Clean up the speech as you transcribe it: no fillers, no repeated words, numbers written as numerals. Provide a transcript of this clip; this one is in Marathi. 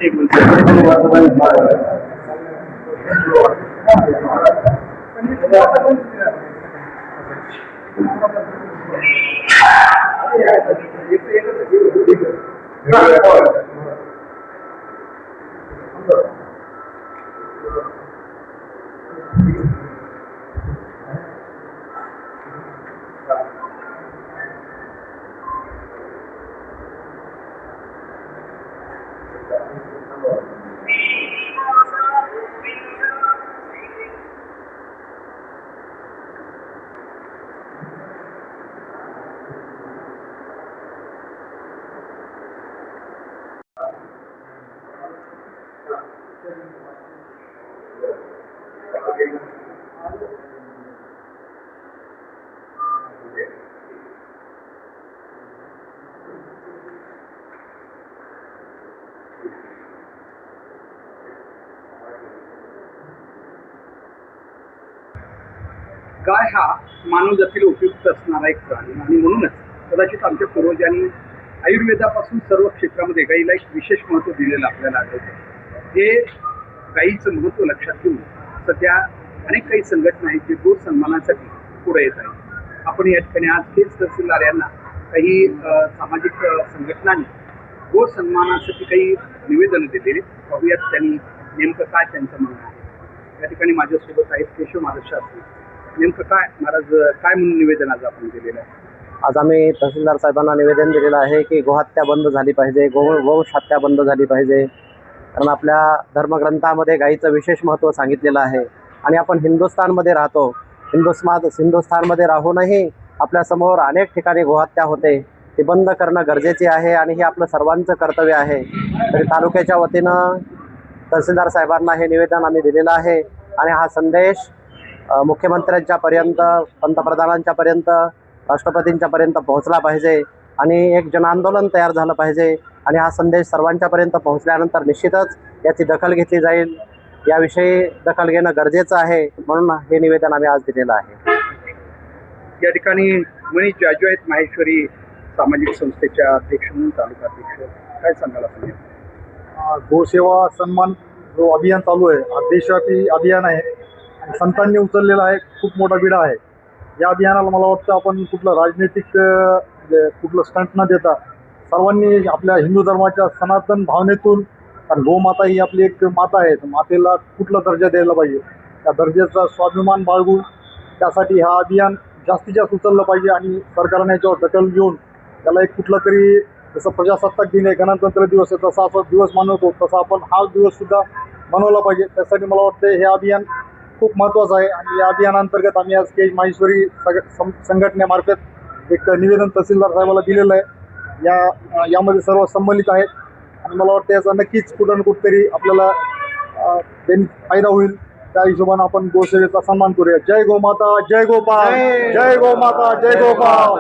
एक मिनिट. गाय हा मानवजातीला उपयुक्त असणारा एक प्राणी आणि म्हणूनच कदाचित आमच्या पूर्वजांनी आयुर्वेदापासून सर्व क्षेत्रामध्ये गायीला एक विशेष महत्त्व दिलेलं आपल्याला आढळतं. हे गायीचं महत्त्व लक्षात घेऊन सध्या अनेक काही संघटना आहेत जे गो सन्मानासाठी पुढे येत आहेत. आपण या ठिकाणी आज हेच तहसीलदार यांना काही सामाजिक संघटनांनी गो सन्मानासाठी काही निवेदन दिलेले पाहूयात त्यांनी नेमकं काय त्यांचं म्हणणं आहे. या ठिकाणी माझ्यासोबत आहेत केशव महाराज शास्त्री. नेमकं काय महाराज काय म्हणून निवेदन आज आपण दिलेलं आहे? आज आम्ही तहसीलदार साहेबांना निवेदन दिलेलं आहे की गोहत्या बंद झाली पाहिजे, गोवंश हत्या बंद झाली पाहिजे. कारण आपल्या धर्मग्रंथामध्ये गायीचं विशेष महत्त्व सांगितलेलं आहे आणि आपण हिंदुस्थानमध्ये राहतो. हिंदुस्थानमध्ये राहूनही आपल्यासमोर अनेक ठिकाणी गोहत्या होते. ती बंद करणं गरजेचे आहे आणि हे आपलं सर्वांचं कर्तव्य आहे. तरी तालुक्याच्या वतीनं तहसीलदार साहेबांना हे निवेदन आम्ही दिलेलं आहे आणि हा संदेश मुख्यमंत्र्यांच्या पर्यंत, पंतप्रधानांच्या पर्यंत, राष्ट्रपतींच्या पर्यंत पोहोचला पाहिजे आणि एक जनआंदोलन तयार झालं पाहिजे आणि हा संदेश सर्वांच्या पर्यंत पोहोचल्यानंतर निश्चितच याची दखल घेतली जाईल. याविषयी दखल घेणं गरजेचं आहे म्हणून हे निवेदन आम्ही आज दिलेलं आहे. या ठिकाणी मनीष जाजू आहेत, माहेश्वरी सामाजिक संस्थेच्या अध्यक्ष म्हणून तालुका अध्यक्ष. काय सांगायला पाहिजे? गोसेवा सन्मान जो अभियान चालू आहे, हा देशव्यापी अभियान आहे. संतांनी उचललेला आहे, खूप मोठा विडा आहे. या अभियानाला मला वाटतं आपण कुठलं राजनैतिक कुठलं स्टंट न देता सर्वांनी आपल्या हिंदू धर्माच्या सनातन भावनेतून, कारण गोमाता ही आपली एक माता आहे, मातेला कुठला दर्जा द्यायला पाहिजे, त्या दर्जाचा स्वाभिमान बाळगून त्यासाठी हा अभियान जास्तीत जास्त उचललं पाहिजे आणि सरकारने याच्यावर दखल घेऊन त्याला एक कुठला तरी, जसं प्रजासत्ताक दिन आहे, गणतंत्र दिवस आहे, तसा आपण दिवस मनवतो तसा आपण हा दिवससुद्धा मनवला पाहिजे. त्यासाठी मला वाटतं हे अभियान खूप महत्त्वाचं आहे आणि या अभियानांतर्गत आम्ही आज केज माहेश्वरी संघटनेमार्फत एक निवेदन तहसीलदार साहेबाला दिलेलं आहे. यामध्ये सर्व संबंधित आहेत आणि मला वाटतं याचा नक्कीच कुठं ना कुठंतरी आपल्याला फायदा होईल. त्या हिशोबाने आपण गोसेवेचा सन्मान करूया. जय गोमाता, जय गोपाल, जय गोमाता, जय गोपाल.